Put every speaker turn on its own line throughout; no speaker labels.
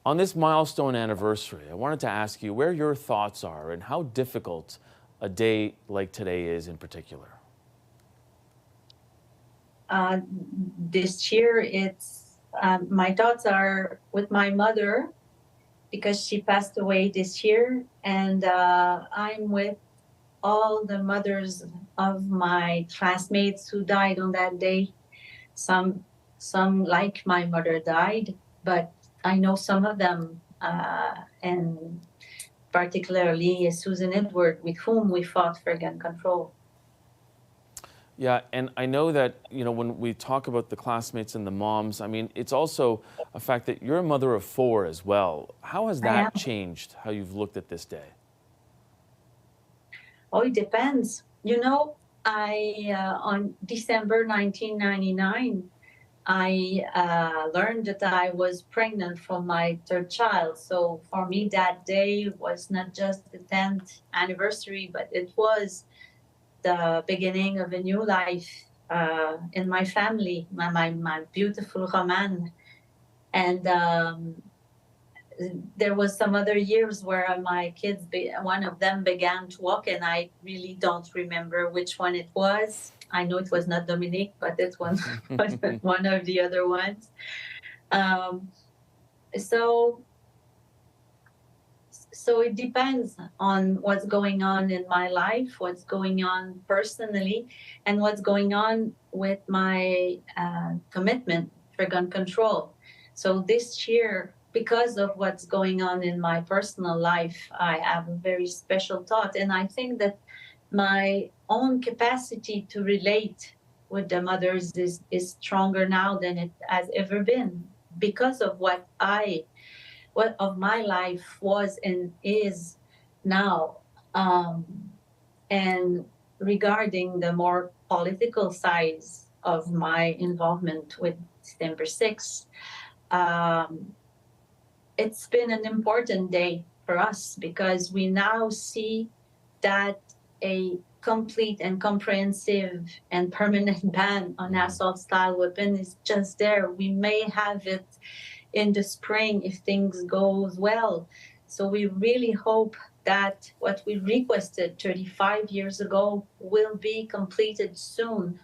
On this milestone anniversary, I wanted to ask you where your thoughts are and how difficult a day like today is in particular.
Uh, this year, it's my thoughts are with my mother because she passed away this year, and I'm with all the mothers of my classmates who died on that day. Some, some like my mother died, but I know some of them, and particularly Susan Edward, with whom we fought for gun control.
Yeah, and I know that, when we talk about the classmates and the moms, I mean, it's also a fact that you're a mother of four as well. How has
I am.
that changed how you've looked at this day?
Oh, it depends. I on December 1999, I learned that I was pregnant for my third child. So for me, that day was not just the 10th anniversary, but it was the beginning of a new life in my family, my beautiful Roman. And there was some other years where my kids, one of them began to walk, and I really don't remember which one it was. I know it was not Dominique, but it was one of the other ones. Um, so, so it depends on what's going on in my life, what's going on personally, and what's going on with my commitment for gun control. So this year, because of what's going on in my personal life, I have a very special thought. And I think that my own capacity to relate with the mothers is stronger now than it has ever been because of what of my life was and is now. Um, and regarding the more political sides of my involvement with December 6th, um, it's been an important day for us because we now see that a complete and comprehensive and permanent ban on assault style weapon is just there. We may have it in the spring if things goes well. So we really hope that what we requested 35 years ago will be completed soon.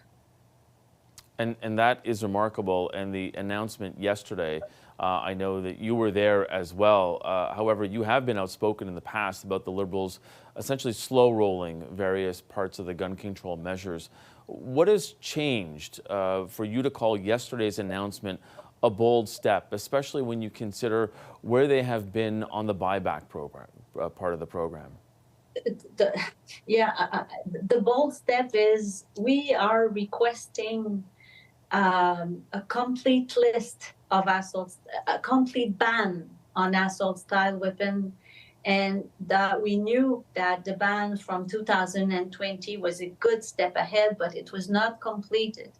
And that is remarkable. And the announcement yesterday, I know that you were there as well. However, you have been outspoken in the past about the Liberals essentially slow rolling various parts of the gun control measures. What has changed for you to call yesterday's announcement a bold step, especially when you consider where they have been on the buyback program, part of the program?
The, the bold step is we are requesting a complete list of assaults, a complete ban on assault style weapon. And that we knew that the ban from 2020 was a good step ahead, but it was not completed.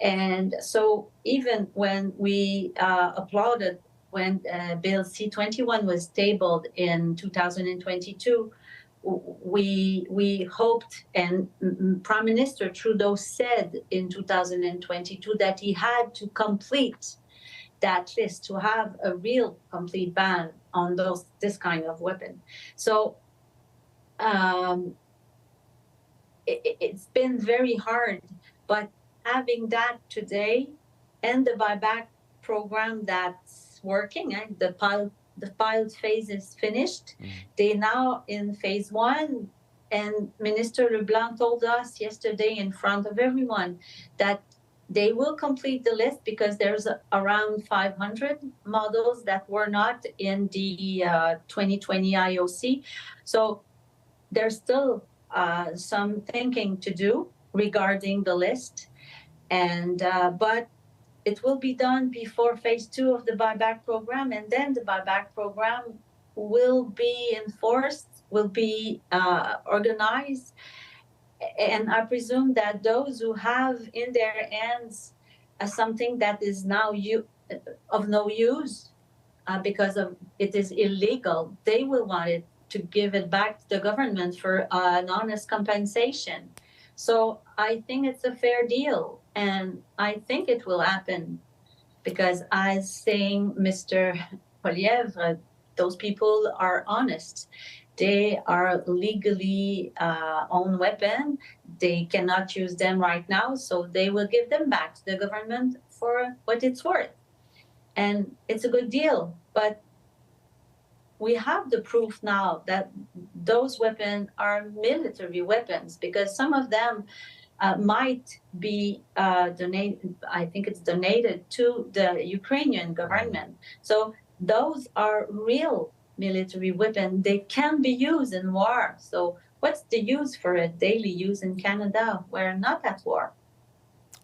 And so even when we applauded when Bill C-21 was tabled in 2022, we hoped, and Prime Minister Trudeau said in 2022 that he had to complete that list to have a real complete ban on this kind of weapon. So it's been very hard, but having that today and the buyback program that's working, the pilot phase is finished. They now in phase one, and Minister Leblanc told us yesterday in front of everyone that they will complete the list because there's around 500 models that were not in the 2020 IOC. So there's still some thinking to do regarding the list, and but it will be done before phase two of the buyback program, and then the buyback program will be enforced, will be organized, and I presume that those who have in their hands something that is now of no use because of it is illegal, they will want it to give it back to the government for an honest compensation. So I think it's a fair deal, and I think it will happen because, as saying Mr. Polièvre, those people are honest. They are legally own weapon. They cannot use them right now, so they will give them back to the government for what it's worth. And it's a good deal, but we have the proof now that those weapons are military weapons, because some of them might be donated. I think it's donated to the Ukrainian government. So those are real military weapons. They can be used in war. So what's the use for it? Daily use in Canada? We're not at war.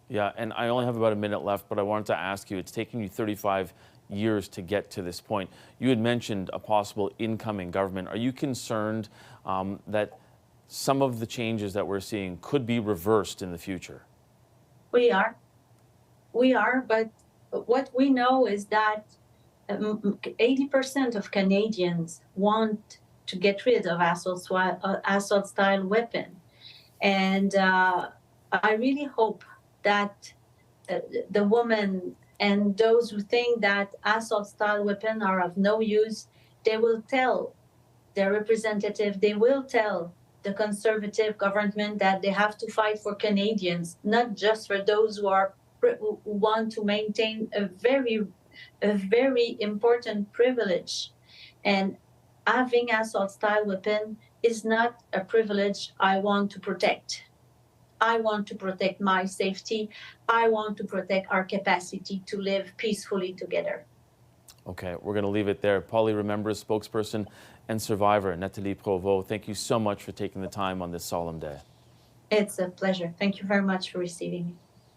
Yeah, and I only have about a minute left, but I wanted to ask you, it's taken you 35 years to get to this point. You had mentioned a possible incoming government. Are you concerned that some of the changes that we're seeing could be reversed in the future?
We are, but what we know is that 80% of Canadians want to get rid of assault-style weapon. And I really hope that the women and those who think that assault-style weapons are of no use, they will tell their representative, they will tell the Conservative government that they have to fight for Canadians, not just for those who want to maintain a very important privilege. And having assault-style weapon is not a privilege I want to protect. I want to protect my safety. I want to protect our capacity to live peacefully together.
Okay, we're going to leave it there. Poly Remembers spokesperson and survivor Nathalie Provost, thank you so much for taking the time on this solemn day.
It's a pleasure. Thank you very much for receiving me.